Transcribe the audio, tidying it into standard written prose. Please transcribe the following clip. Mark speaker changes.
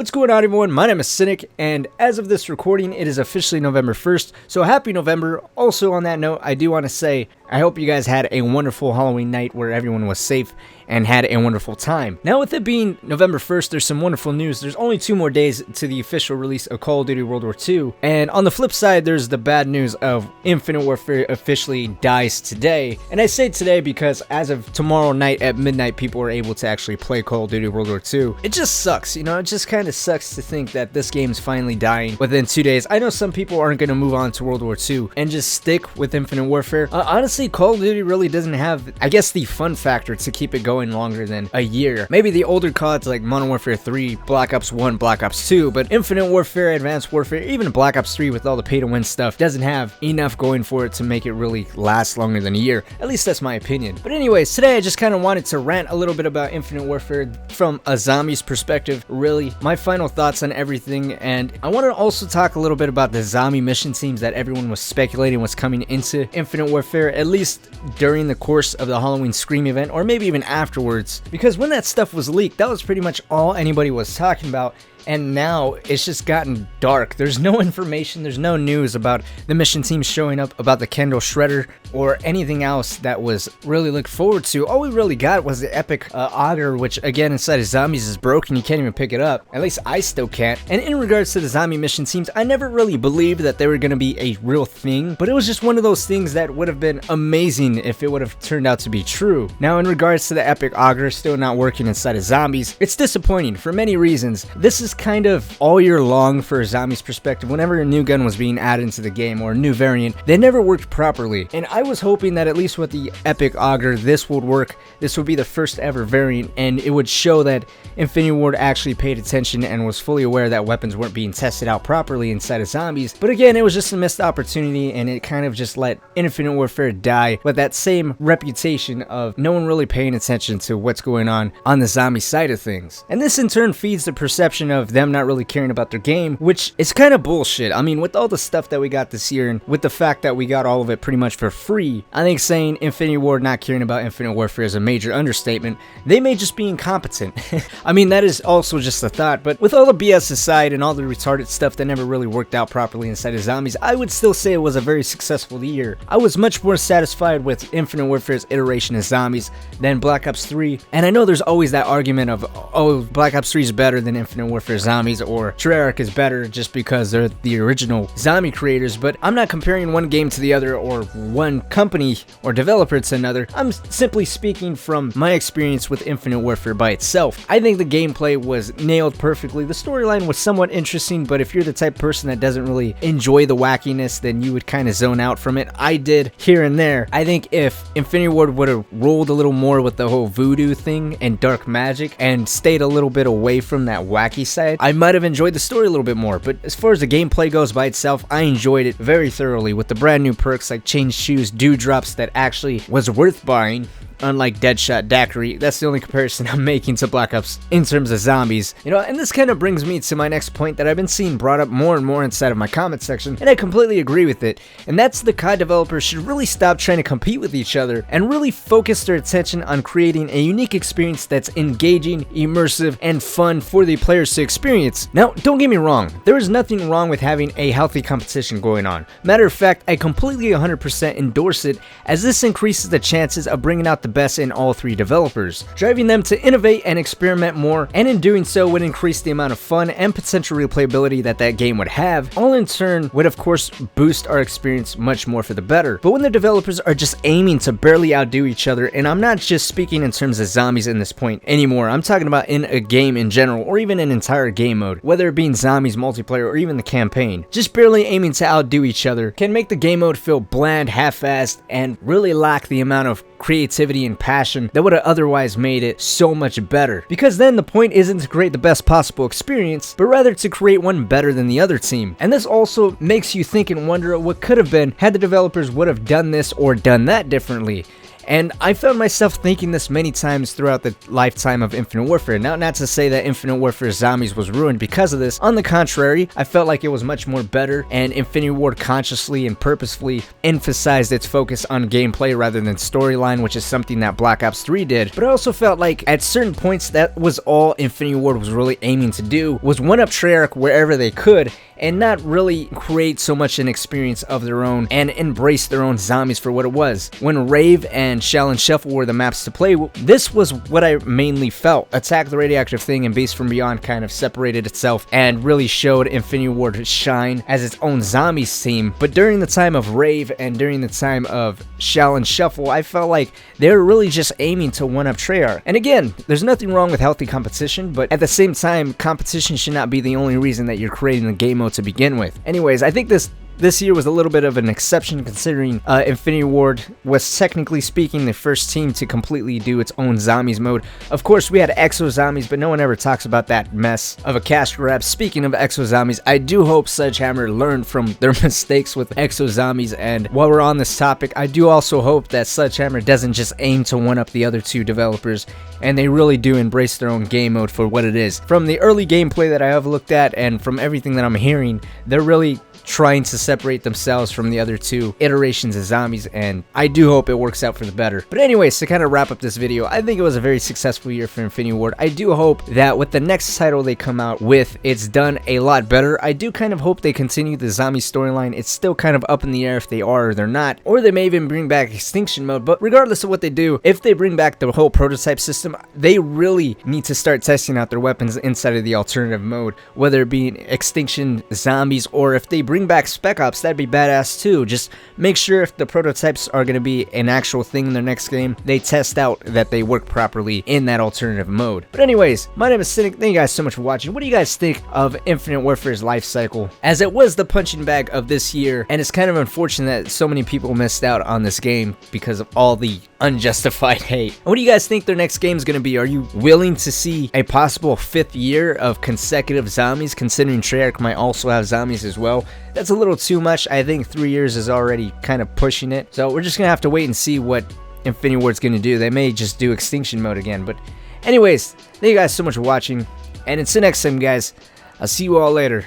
Speaker 1: What's going on, everyone? My name is Cynic, and as of this recording, it is officially November 1st, so happy November. Also, on that note, I do want to say, I hope you guys had a wonderful Halloween night where everyone was safe and had a wonderful time. Now, with it being November 1st, there's some wonderful news. There's only 2 more days to the official release of Call of Duty World War II, and on the flip side, there's the bad news of Infinite Warfare officially dies today. And I say today because as of tomorrow night at midnight, people are able to actually play Call of Duty World War II. It just sucks, you know, it just kind of sucks to think that this game's finally dying within 2 days. I know some people aren't going to move on to World War II and just stick with Infinite Warfare. Honestly, Call of Duty really doesn't have, I guess, the fun factor to keep it going longer than a year. Maybe the older CODs like Modern Warfare 3, Black Ops 1, Black Ops 2, but Infinite Warfare, Advanced Warfare, even Black Ops 3 with all the pay-to-win stuff doesn't have enough going for it to make it really last longer than a year. At least that's my opinion. But anyways, today I just kind of wanted to rant a little bit about Infinite Warfare from a zombie's perspective, really. My final thoughts on everything, and I want to also talk a little bit about the zombie mission teams that everyone was speculating was coming into Infinite Warfare, at least during the course of the Halloween Scream event, or maybe even afterwards, because when that stuff was leaked, that was pretty much all anybody was talking about. And now it's just gotten dark. There's no information, there's no news about the mission team showing up, about the Kendall Shredder, or anything else that was really looked forward to. All we really got was the epic auger, which again inside of zombies is broken. You can't even pick it up. At least I still can't. And in regards to the zombie mission teams, I never really believed that they were going to be a real thing, but it was just one of those things that would have been amazing if it would have turned out to be true. Now, in regards to the epic auger still not working inside of zombies, it's disappointing for many reasons. This is kind of all year long for a zombie's perspective. Whenever a new gun was being added into the game or a new variant, they never worked properly. And I was hoping that at least with the epic auger, this would work. This would be the first ever variant, and it would show that Infinity Ward actually paid attention and was fully aware that weapons weren't being tested out properly inside of zombies. But again, it was just a missed opportunity, and it kind of just let Infinite Warfare die with that same reputation of no one really paying attention to what's going on the zombie side of things. And this in turn feeds the perception of them not really caring about their game, which is kind of bullshit. I mean, with all the stuff that we got this year, and with the fact that we got all of it pretty much for free, I think saying Infinity Ward not caring about Infinite Warfare is a major understatement. They may just be incompetent. I mean, that is also just a thought, but with all the BS aside and all the retarded stuff that never really worked out properly inside of zombies, I would still say it was a very successful year. I was much more satisfied with Infinite Warfare's iteration of zombies than Black Ops 3, and I know there's always that argument of, oh, Black Ops 3 is better than Infinite Warfare Zombies, or Treyarch is better just because they're the original zombie creators, but I'm not comparing one game to the other or one company or developer to another. I'm simply speaking from my experience with Infinite Warfare by itself. I think the gameplay was nailed perfectly. The storyline was somewhat interesting, but if you're the type of person that doesn't really enjoy the wackiness, then you would kind of zone out from it. I did here and there. I think if Infinity Ward would have rolled a little more with the whole voodoo thing and dark magic and stayed a little bit away from that wacky side, I might have enjoyed the story a little bit more. But as far as the gameplay goes by itself, I enjoyed it very thoroughly with the brand new perks like Change Shoes, Dewdrops that actually was worth buying. Unlike Deadshot Daiquiri, that's the only comparison I'm making to Black Ops in terms of zombies. You know, and this kind of brings me to my next point that I've been seeing brought up more and more inside of my comment section, and I completely agree with it. And that's the COD developers should really stop trying to compete with each other and really focus their attention on creating a unique experience that's engaging, immersive, and fun for the players to experience. Now, don't get me wrong, there is nothing wrong with having a healthy competition going on. Matter of fact, I completely 100% endorse it, as this increases the chances of bringing out the best in all 3 developers, driving them to innovate and experiment more, and in doing so would increase the amount of fun and potential replayability that that game would have, all in turn would of course boost our experience much more for the better. But when the developers are just aiming to barely outdo each other, and I'm not just speaking in terms of zombies in this point anymore, I'm talking about in a game in general, or even an entire game mode, whether it being zombies, multiplayer, or even the campaign, just barely aiming to outdo each other can make the game mode feel bland, half-assed, and really lack the amount of creativity and passion that would have otherwise made it so much better. Because then the point isn't to create the best possible experience, but rather to create one better than the other team. And this also makes you think and wonder what could have been had the developers would have done this or done that differently. And I found myself thinking this many times throughout the lifetime of Infinite Warfare. Now, not to say that Infinite Warfare Zombies was ruined because of this. On the contrary, I felt like it was much more better, and Infinity Ward consciously and purposefully emphasized its focus on gameplay rather than storyline, which is something that Black Ops 3 did. But I also felt like at certain points that was all Infinity Ward was really aiming to do, was one-up Treyarch wherever they could, and not really create so much an experience of their own and embrace their own zombies for what it was. When Rave and Shell and Shuffle were the maps to play, this was what I mainly felt. Attack the Radioactive Thing and Beast from Beyond kind of separated itself and really showed Infinity Ward shine as its own zombies team. But during the time of Rave and during the time of Shell and Shuffle, I felt like they were really just aiming to one-up Treyarch. And again, there's nothing wrong with healthy competition, but at the same time, competition should not be the only reason that you're creating the game mode to begin with. Anyways, I think this year was a little bit of an exception, considering Infinity Ward was technically speaking the first team to completely do its own zombies mode. Of course, we had exo zombies, but no one ever talks about that mess of a cash grab. Speaking of exo zombies, I do hope Sledgehammer learned from their mistakes with exo zombies, and while we're on this topic, I do also hope that Sledgehammer doesn't just aim to one up the other two developers, and they really do embrace their own game mode for what it is. From the early gameplay that I have looked at and from everything that I'm hearing, they're really trying to separate themselves from the other two iterations of zombies, and I do hope it works out for the better. But anyways, to kind of wrap up this video, I think it was a very successful year for Infinity Ward. I do hope that with the next title they come out with, it's done a lot better. I do kind of hope they continue the zombie storyline. It's still kind of up in the air if they are or they're not, or they may even bring back extinction mode. But regardless of what they do, if they bring back the whole prototype system, they really need to start testing out their weapons inside of the alternative mode, whether it be extinction zombies, or if they bring back Spec Ops, that'd be badass too. Just make sure if the prototypes are going to be an actual thing in their next game, they test out that they work properly in that alternative mode. But anyways, my name is Cynic. Thank you guys so much for watching. What do you guys think of Infinite Warfare's life cycle, as it was the punching bag of this year? And it's kind of unfortunate that so many people missed out on this game because of all the unjustified hate. What do you guys think their next game is going to be? Are you willing to see a possible 5th year of consecutive zombies, considering Treyarch might also have zombies as well? That's a little too much. I think 3 years is already kind of pushing it. So we're just going to have to wait and see what Infinity Ward's going to do. They may just do extinction mode again. But anyways, thank you guys so much for watching. And until next time, guys, I'll see you all later.